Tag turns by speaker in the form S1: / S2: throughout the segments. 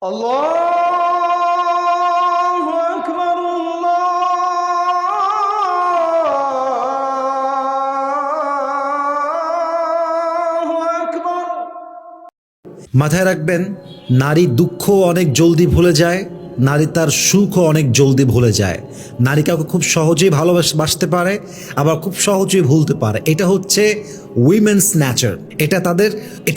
S1: আল্লাহু আকবার, আল্লাহু আকবার।
S2: মাথায় রাখবেন, নারী দুঃখ অনেক জলদি ভুলে যায়, নারী তার সুখও অনেক জলদি ভুলে যায়। নারী কাউকে খুব সহজেই ভালোবাসতে পারে, আবার খুব সহজেই ভুলতে পারে। এটা হচ্ছে উইমেন্স ন্যাচার। এটা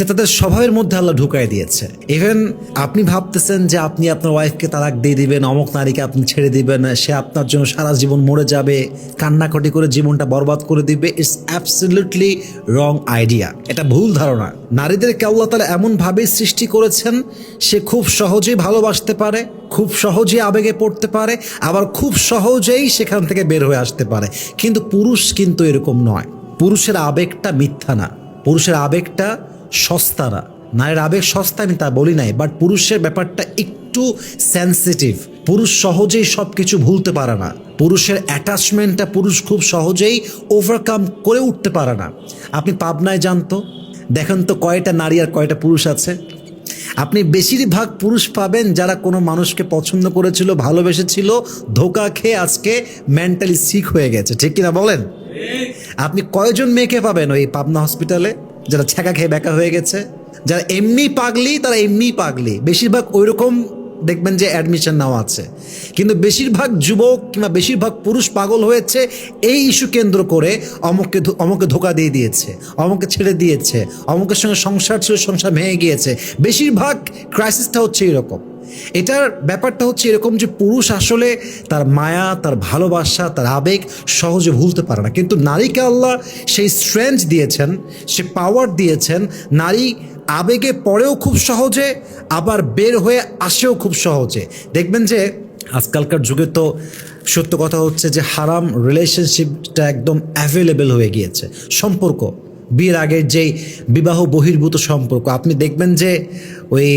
S2: তাদের স্বভাবের মধ্যে আল্লাহ ঢুকাই দিয়েছে। ইভেন আপনি ভাবতেছেন যে আপনি আপনার ওয়াইফকে তালাক দিয়ে দিবেন, অমুক নারীকে আপনি ছেড়ে দিবেন, সে আপনার জন্য সারা জীবন মরে যাবে, কান্নাকাটি করে জীবনটা বরবাদ করে দিবে। It's absolutely wrong idea. এটা ভুল ধারণা। নারীদেরকে আল্লাহ তাআলা এমনভাবেই সৃষ্টি করেছেন, সে খুব সহজেই ভালোবাসতে পারে, খুব সহজেই আবেগে পড়তে পারে, আবার খুব সহজেই সেখান থেকে বের হয়ে আসতে পারে। কিন্তু পুরুষ কিন্তু এরকম নয়। পুরুষের আবেগটা মিথ্যা না, পুরুষের আবেগটা সস্তা না। নারীর আবেগ সস্তা আমি তা বলি নাই, বাট পুরুষের ব্যাপারটা একটু সেন্সিটিভ। পুরুষ সহজেই সব কিছু ভুলতে পারে না। পুরুষের অ্যাটাচমেন্টটা পুরুষ খুব সহজেই ওভারকাম করে উঠতে পারে না। আপনি পাবনায় জানতো দেখেন তো কয়টা নারী আর কয়টা পুরুষ আছে। আপনি বেশিরভাগ পুরুষ পাবেন যারা কোনো মানুষকে পছন্দ করেছিল, ভালোবেসেছিল, ধোঁকা খেয়ে আজকে মেন্টালি সিক হয়ে গেছে। ঠিক কিনা বলেন? আপনি কয়জন মেয়েকে পাবেন ওই পাবনা হসপিটালে যারা ছ্যাঁকা খেয়ে বেকা হয়ে গেছে, যারা এমনি পাগলি, তারা এমনি পাগলি। বেশিরভাগ ওইরকম দেখবেন যে অ্যাডমিশন নেওয়া আছে। কিন্তু বেশিরভাগ যুবক কিংবা বেশিরভাগ পুরুষ পাগল হয়েছে এই ইস্যু কেন্দ্র করে। অমুকে ধোকা দিয়ে দিয়েছে, অমুকে ছেড়ে দিয়েছে, অমুকের সঙ্গে সংসার ছিল, সংসার ভেঙে গিয়েছে। বেশিরভাগ ক্রাইসিসটা হচ্ছে এরকম। এটার ব্যাপারটা হচ্ছে এরকম যে পুরুষ আসলে তার মায়া, তার ভালোবাসা, তার আবেগ সহজে ভুলতে পারে না। কিন্তু নারীকে আল্লাহ সেই স্ট্রেংথ দিয়েছেন, সে পাওয়ার দিয়েছেন। নারী আবেগে পড়েও খুব সহজে, আবার বের হয়ে আসেও খুব সহজে। দেখবেন যে আজকালকার যুগে তো সত্য কথা হচ্ছে যে হারাম রিলেশনশিপটা একদম অ্যাভেলেবেল হয়ে গিয়েছে। সম্পর্ক, বিয়ের আগের যেই বিবাহ বহির্ভূত সম্পর্ক, আপনি দেখবেন যে ওই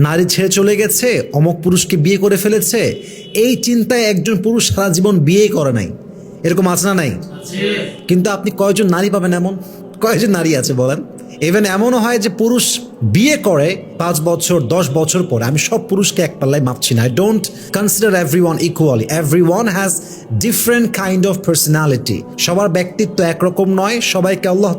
S2: নারী ছেড়ে চলে গেছে, অমুক পুরুষকে বিয়ে করে ফেলেছে, এই চিন্তায় একজন পুরুষ সারা জীবন বিয়ে করে নাই। এরকম আছে না নাই? কিন্তু আপনি কয়জন নারী পাবেন এমন? কয়জন নারী আছে বলেন? ইভেন এমনও হয় যে পুরুষ বিয়ে করে 5 বছর 10 বছর পরে। আমি সব পুরুষকে এক পাল্লায় মাপছি না। I don't consider everyone equally. Everyone has different kind of personality. সবার ব্যক্তিত্ব একরকম নয়। সবাইকে আল্লাহ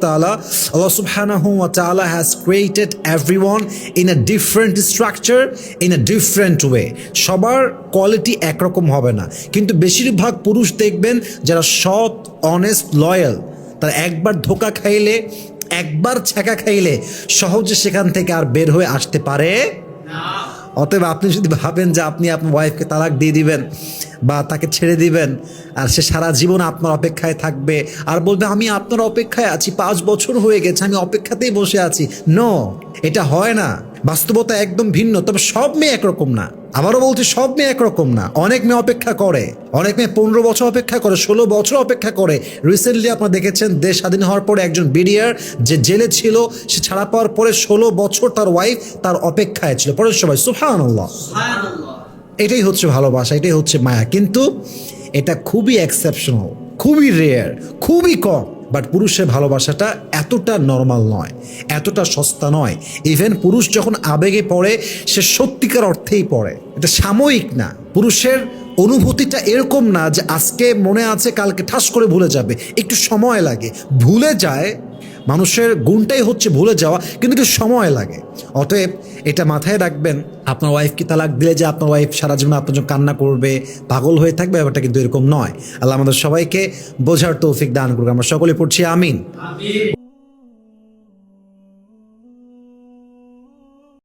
S2: সুবহানাহু ওয়া তাআলা has created everyone in a different structure, in a different way. সবার কোয়ালিটি একরকম হবে না। কিন্তু বেশিরভাগ পুরুষ দেখবেন যারা সৎ, অনেস্ট, লয়াল, তারা একবার ধোঁকা খাইলে, একবার ছ্যাঁকা খাইলে সহজে সেখান থেকে আর বের হয়ে আসতে পারে না। অতএব আপনি যদি ভাবেন যে আপনি আপনার ওয়াইফকে তালাক দিয়ে দিবেন বা তাকে ছেড়ে দিবেন, আর সে সারা জীবন আপনার অপেক্ষায় থাকবে আর বলবে আমি আপনার অপেক্ষায় আছি, 5 বছর হয়ে গেছে, আমি অপেক্ষাতেই বসে আছি। নো, এটা হয় না। বাস্তবতা একদম ভিন্ন। তবে সব মেয়ে একরকম না। আবারও বলছি, সব মেয়ে একরকম না। অনেক মেয়ে অপেক্ষা করে, অনেক মেয়ে 15 বছর অপেক্ষা করে, 16 বছর অপেক্ষা করে। রিসেন্টলি আপনারা দেখেছেন দেশ স্বাধীন হওয়ার পরে একজন বিডিআর যে জেলে ছিল, সে ছাড়া পাওয়ার পরে 16 বছর তার ওয়াইফ তার অপেক্ষায় ছিল। পরে সবাই সুবহানাল্লাহ। এটাই হচ্ছে ভালোবাসা, এটাই হচ্ছে মায়া। কিন্তু এটা খুবই এক্সেপশনাল, খুবই রেয়ার, খুবই কম। বাট পুরুষের ভালোবাসাটা এতটা নর্মাল নয়, এতটা সস্তা নয়। ইভেন পুরুষ যখন আবেগে পড়ে, সে সত্যিকার অর্থেই পড়ে। এটা সাময়িক না। পুরুষের অনুভূতিটা এরকম না যে আজকে মনে আছে কালকে ঠাস করে ভুলে যাবে। একটু সময় লাগে। ভুলে যায়, মানুষের গুণটাই হচ্ছে ভুলে যাওয়া, কিন্তু একটু সময় লাগে। অতএব এটা মাথায় রাখবেন, আপনার ওয়াইফকে তালাক দিলে যে আপনার ওয়াইফ সারা জীবন আপনার জন্য কান্না করবে, পাগল হয়ে থাকবে, ব্যাপারটা কিন্তু এরকম নয়। আল্লাহ আমাদের সবাইকে বোঝার তৌফিক দান করুক। আমরা সকলে পড়ছি আমিন।